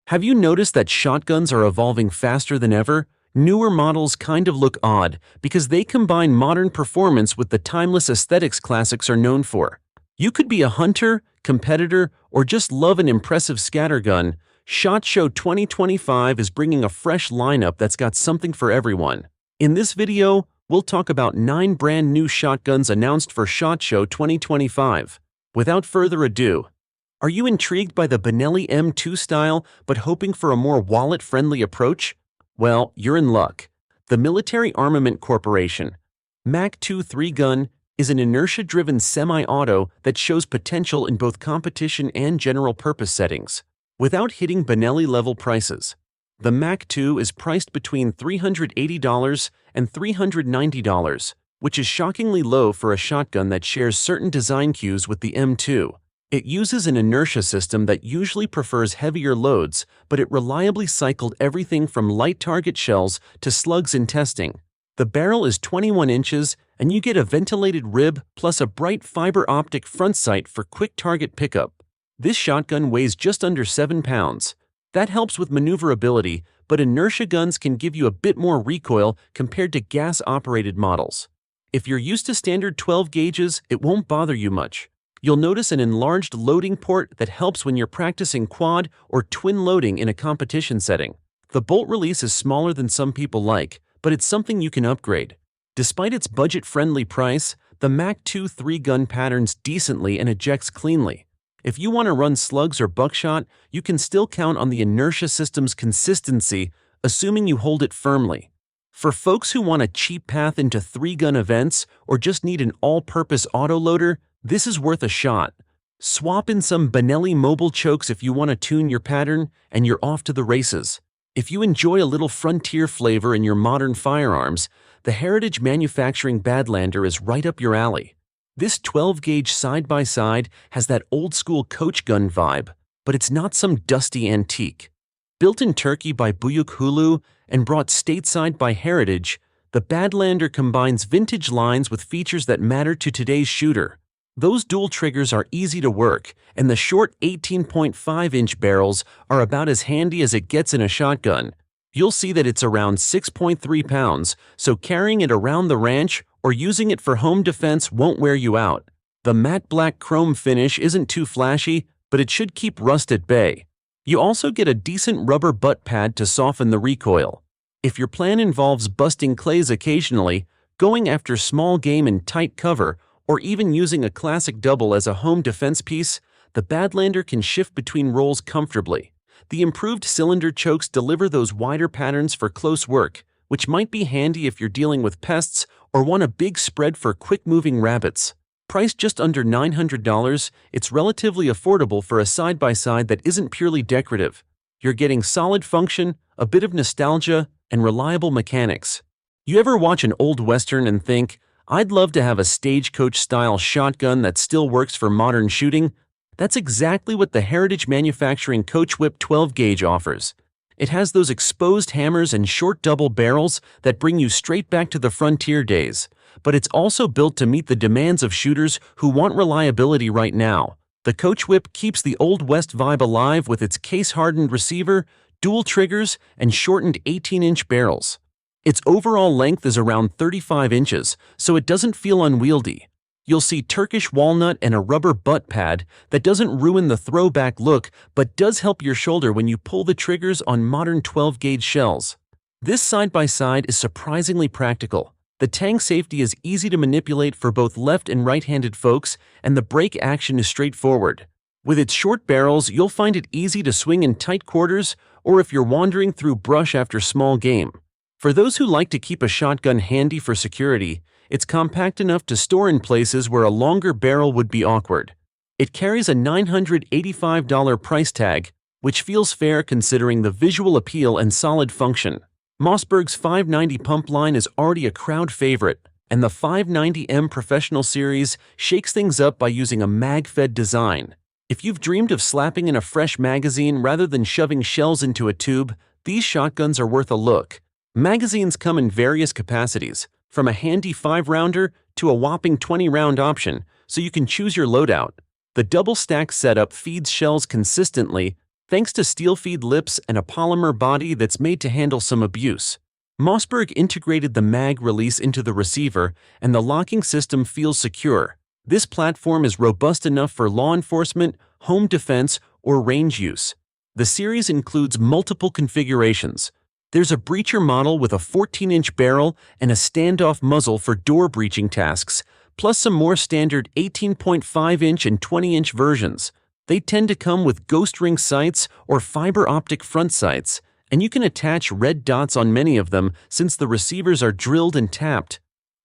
Have you noticed that shotguns are evolving faster than ever? Newer models kind of look odd because they combine modern performance with the timeless aesthetics classics are known for. You could be a hunter, competitor, or just love an impressive scattergun. SHOT Show 2025 is bringing a fresh lineup that's got something for everyone. In this video, we'll talk about 9 brand new shotguns announced for SHOT Show 2025. Without further ado, are you intrigued by the Benelli M2 style but hoping for a more wallet-friendly approach? Well, you're in luck. The Military Armament Corporation Mac 2 3-gun is an inertia-driven semi-auto that shows potential in both competition and general-purpose settings. Without hitting Benelli-level prices, the Mac 2 is priced between $380 and $390, which is shockingly low for a shotgun that shares certain design cues with the M2. It uses an inertia system that usually prefers heavier loads, but it reliably cycled everything from light target shells to slugs in testing. The barrel is 21 inches, and you get a ventilated rib plus a bright fiber optic front sight for quick target pickup. This shotgun weighs just under 7 pounds. That helps with maneuverability, but inertia guns can give you a bit more recoil compared to gas-operated models. If you're used to standard 12 gauges, it won't bother you much. You'll notice an enlarged loading port that helps when you're practicing quad or twin loading in a competition setting. The bolt release is smaller than some people like, but it's something you can upgrade. Despite its budget-friendly price, the Mac 2 3-gun patterns decently and ejects cleanly. If you want to run slugs or buckshot, you can still count on the inertia system's consistency, assuming you hold it firmly. For folks who want a cheap path into 3-gun events or just need an all-purpose autoloader, this is worth a shot. Swap in some Benelli mobile chokes if you want to tune your pattern, and you're off to the races. If you enjoy a little frontier flavor in your modern firearms, the Heritage Manufacturing Badlander is right up your alley. This 12-gauge side-by-side has that old-school coach gun vibe, but it's not some dusty antique. Built in Turkey by Büyük Hulu and brought stateside by Heritage, the Badlander combines vintage lines with features that matter to today's shooter. Those dual triggers are easy to work, and the short 18.5-inch barrels are about as handy as it gets in a shotgun. You'll see that it's around 6.3 pounds, so carrying it around the ranch or using it for home defense won't wear you out. The matte black chrome finish isn't too flashy, but it should keep rust at bay. You also get a decent rubber butt pad to soften the recoil. If your plan involves busting clays occasionally, going after small game in tight cover, or even using a classic double as a home defense piece, the Badlander can shift between roles comfortably. The improved cylinder chokes deliver those wider patterns for close work, which might be handy if you're dealing with pests or want a big spread for quick-moving rabbits. Priced just under $900, it's relatively affordable for a side-by-side that isn't purely decorative. You're getting solid function, a bit of nostalgia, and reliable mechanics. You ever watch an old Western and think, I'd love to have a stagecoach-style shotgun that still works for modern shooting? That's exactly what the Heritage Manufacturing Coach Whip 12-gauge offers. It has those exposed hammers and short double barrels that bring you straight back to the frontier days, but it's also built to meet the demands of shooters who want reliability right now. The Coach Whip keeps the Old West vibe alive with its case-hardened receiver, dual triggers, and shortened 18-inch barrels. Its overall length is around 35 inches, so it doesn't feel unwieldy. You'll see Turkish walnut and a rubber butt pad that doesn't ruin the throwback look but does help your shoulder when you pull the triggers on modern 12-gauge shells. This side-by-side is surprisingly practical. The tang safety is easy to manipulate for both left and right-handed folks, and the brake action is straightforward. With its short barrels, you'll find it easy to swing in tight quarters or if you're wandering through brush after small game. For those who like to keep a shotgun handy for security, it's compact enough to store in places where a longer barrel would be awkward. It carries a $985 price tag, which feels fair considering the visual appeal and solid function. Mossberg's 590 pump line is already a crowd favorite, and the 590M Professional Series shakes things up by using a mag-fed design. If you've dreamed of slapping in a fresh magazine rather than shoving shells into a tube, these shotguns are worth a look. Magazines come in various capacities, from a handy 5-rounder to a whopping 20-round option, so you can choose your loadout. The double-stack setup feeds shells consistently, thanks to steel feed lips and a polymer body that's made to handle some abuse. Mossberg integrated the mag release into the receiver, and the locking system feels secure. This platform is robust enough for law enforcement, home defense, or range use. The series includes multiple configurations. There's a breacher model with a 14-inch barrel and a standoff muzzle for door breaching tasks, plus some more standard 18.5-inch and 20-inch versions. They tend to come with ghost ring sights or fiber optic front sights, and you can attach red dots on many of them since the receivers are drilled and tapped.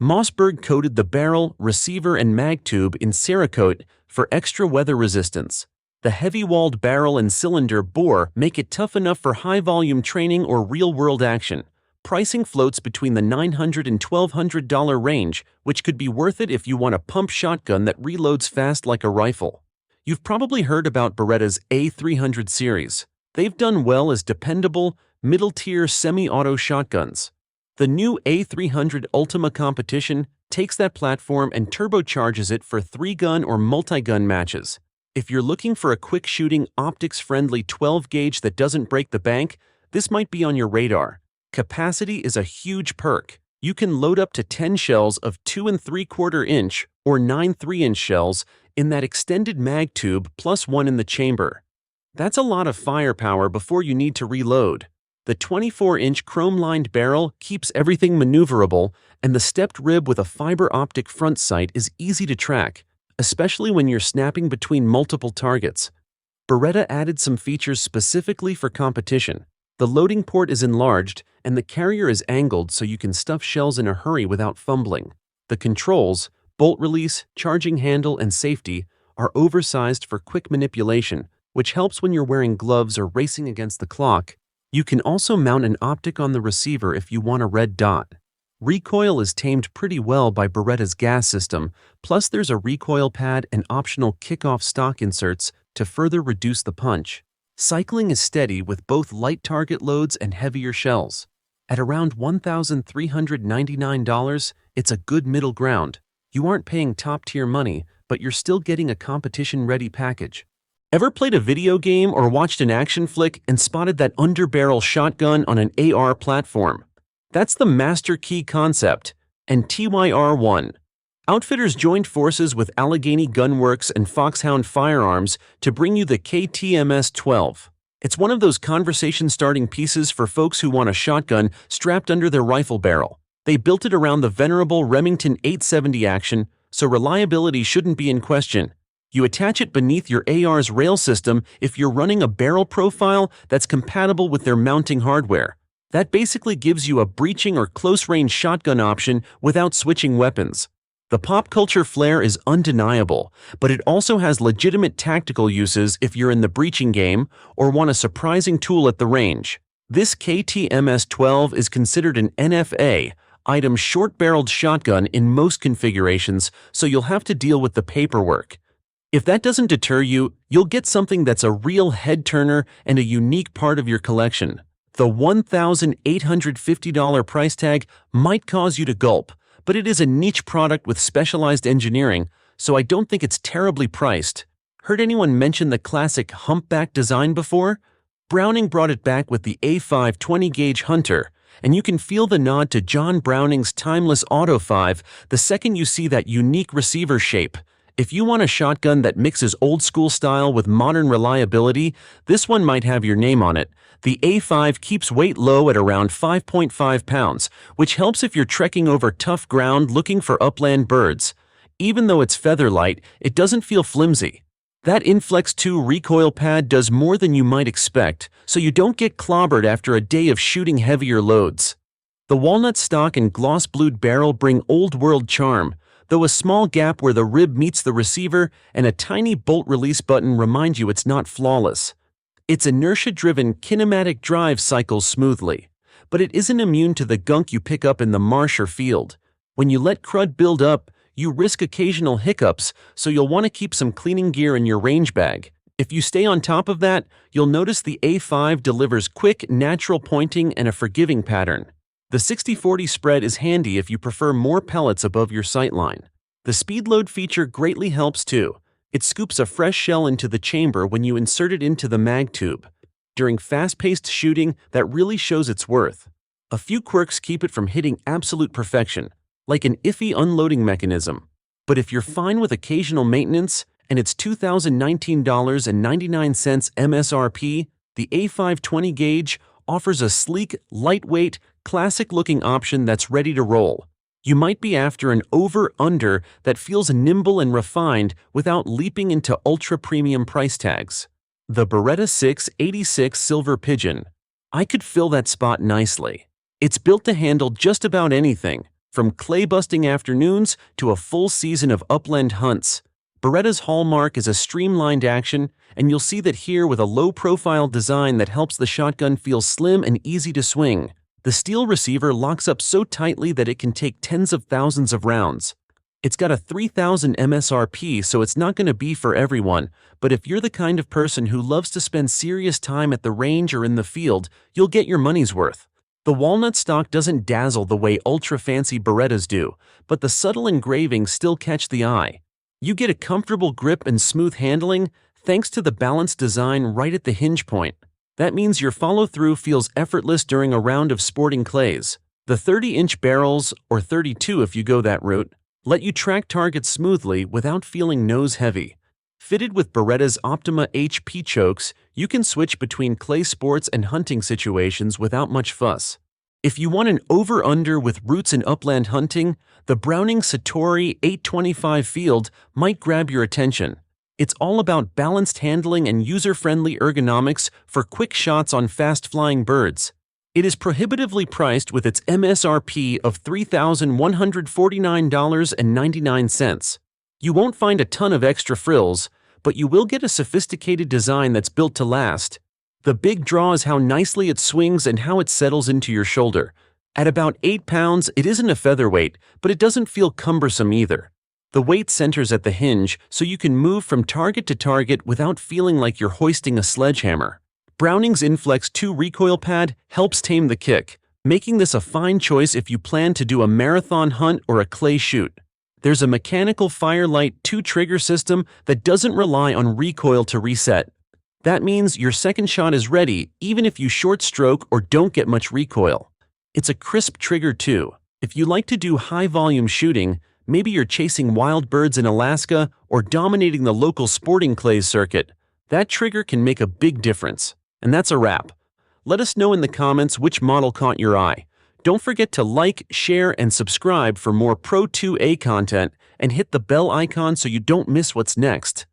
Mossberg coated the barrel, receiver, and mag tube in Cerakote for extra weather resistance. The heavy-walled barrel and cylinder bore make it tough enough for high-volume training or real-world action. Pricing floats between the $900 and $1,200 range, which could be worth it if you want a pump shotgun that reloads fast like a rifle. You've probably heard about Beretta's A300 series. They've done well as dependable, middle-tier semi-auto shotguns. The new A300 Ultima Competition takes that platform and turbocharges it for 3-gun or multi-gun matches. If you're looking for a quick-shooting, optics-friendly 12-gauge that doesn't break the bank, this might be on your radar. Capacity is a huge perk. You can load up to 10 shells of 2 3/4 inch or 9 3-inch shells in that extended mag tube plus one in the chamber. That's a lot of firepower before you need to reload. The 24-inch chrome-lined barrel keeps everything maneuverable, and the stepped rib with a fiber optic front sight is easy to track, especially when you're snapping between multiple targets. Beretta added some features specifically for competition. The loading port is enlarged, and the carrier is angled so you can stuff shells in a hurry without fumbling. The controls, bolt release, charging handle, and safety are oversized for quick manipulation, which helps when you're wearing gloves or racing against the clock. You can also mount an optic on the receiver if you want a red dot. Recoil is tamed pretty well by Beretta's gas system, plus there's a recoil pad and optional kick-off stock inserts to further reduce the punch. Cycling is steady with both light target loads and heavier shells. At around $1,399, it's a good middle ground. You aren't paying top-tier money, but you're still getting a competition-ready package. Ever played a video game or watched an action flick and spotted that underbarrel shotgun on an AR platform? That's the Master Key concept, and TYR1. Outfitters joined forces with Allegheny Gunworks and Foxhound Firearms to bring you the KTMS-12. It's one of those conversation-starting pieces for folks who want a shotgun strapped under their rifle barrel. They built it around the venerable Remington 870 action, so reliability shouldn't be in question. You attach it beneath your AR's rail system if you're running a barrel profile that's compatible with their mounting hardware. That basically gives you a breaching or close-range shotgun option without switching weapons. The pop culture flair is undeniable, but it also has legitimate tactical uses if you're in the breaching game or want a surprising tool at the range. This KTMS-12 is considered an NFA, item short-barreled shotgun in most configurations, so you'll have to deal with the paperwork. If that doesn't deter you, you'll get something that's a real head-turner and a unique part of your collection. The $1,850 price tag might cause you to gulp, but it is a niche product with specialized engineering, so I don't think it's terribly priced. Heard anyone mention the classic humpback design before? Browning brought it back with the A5 20-gauge Hunter, and you can feel the nod to John Browning's timeless Auto 5 the second you see that unique receiver shape. If you want a shotgun that mixes old-school style with modern reliability, this one might have your name on it. The A5 keeps weight low at around 5.5 pounds, which helps if you're trekking over tough ground looking for upland birds. Even though it's feather light, it doesn't feel flimsy. That Inflex 2 recoil pad does more than you might expect, so you don't get clobbered after a day of shooting heavier loads. The walnut stock and gloss-blued barrel bring old-world charm, though a small gap where the rib meets the receiver and a tiny bolt release button remind you it's not flawless. Its inertia-driven kinematic drive cycles smoothly, but it isn't immune to the gunk you pick up in the marsh or field. When you let crud build up, you risk occasional hiccups, so you'll want to keep some cleaning gear in your range bag. If you stay on top of that, you'll notice the A5 delivers quick, natural pointing and a forgiving pattern. The 60-40 spread is handy if you prefer more pellets above your sightline. The speed load feature greatly helps too. It scoops a fresh shell into the chamber when you insert it into the mag tube. During fast-paced shooting, that really shows its worth. A few quirks keep it from hitting absolute perfection, like an iffy unloading mechanism. But if you're fine with occasional maintenance, and it's $2,019.99 MSRP, the A520 gauge offers a sleek, lightweight, classic-looking option that's ready to roll. You might be after an over-under that feels nimble and refined without leaping into ultra-premium price tags. The Beretta 686 Silver Pigeon. I could fill that spot nicely. It's built to handle just about anything, from clay-busting afternoons to a full season of upland hunts. Beretta's hallmark is a streamlined action, and you'll see that here with a low-profile design that helps the shotgun feel slim and easy to swing. The steel receiver locks up so tightly that it can take tens of thousands of rounds. It's got a $3,000 MSRP, so it's not going to be for everyone, but if you're the kind of person who loves to spend serious time at the range or in the field, you'll get your money's worth. The walnut stock doesn't dazzle the way ultra-fancy Berettas do, but the subtle engravings still catch the eye. You get a comfortable grip and smooth handling thanks to the balanced design right at the hinge point. That means your follow-through feels effortless during a round of sporting clays. The 30-inch barrels, or 32 if you go that route, let you track targets smoothly without feeling nose-heavy. Fitted with Beretta's Optima HP chokes, you can switch between clay sports and hunting situations without much fuss. If you want an over-under with roots in upland hunting, the Browning Satori 825 Field might grab your attention. It's all about balanced handling and user-friendly ergonomics for quick shots on fast-flying birds. It is prohibitively priced with its MSRP of $3,149.99. You won't find a ton of extra frills, but you will get a sophisticated design that's built to last. The big draw is how nicely it swings and how it settles into your shoulder. At about 8 pounds, it isn't a featherweight, but it doesn't feel cumbersome either. The weight centers at the hinge, so you can move from target to target without feeling like you're hoisting a sledgehammer. Browning's Inflex 2 recoil pad helps tame the kick, making this a fine choice if you plan to do a marathon hunt or a clay shoot. There's a mechanical Firelight 2 trigger system that doesn't rely on recoil to reset. That means your second shot is ready even if you short stroke or don't get much recoil. It's a crisp trigger too. If you like to do high-volume shooting, maybe you're chasing wild birds in Alaska or dominating the local sporting clays circuit, that trigger can make a big difference. And that's a wrap. Let us know in the comments which model caught your eye. Don't forget to like, share, and subscribe for more Pro 2A content, and hit the bell icon so you don't miss what's next.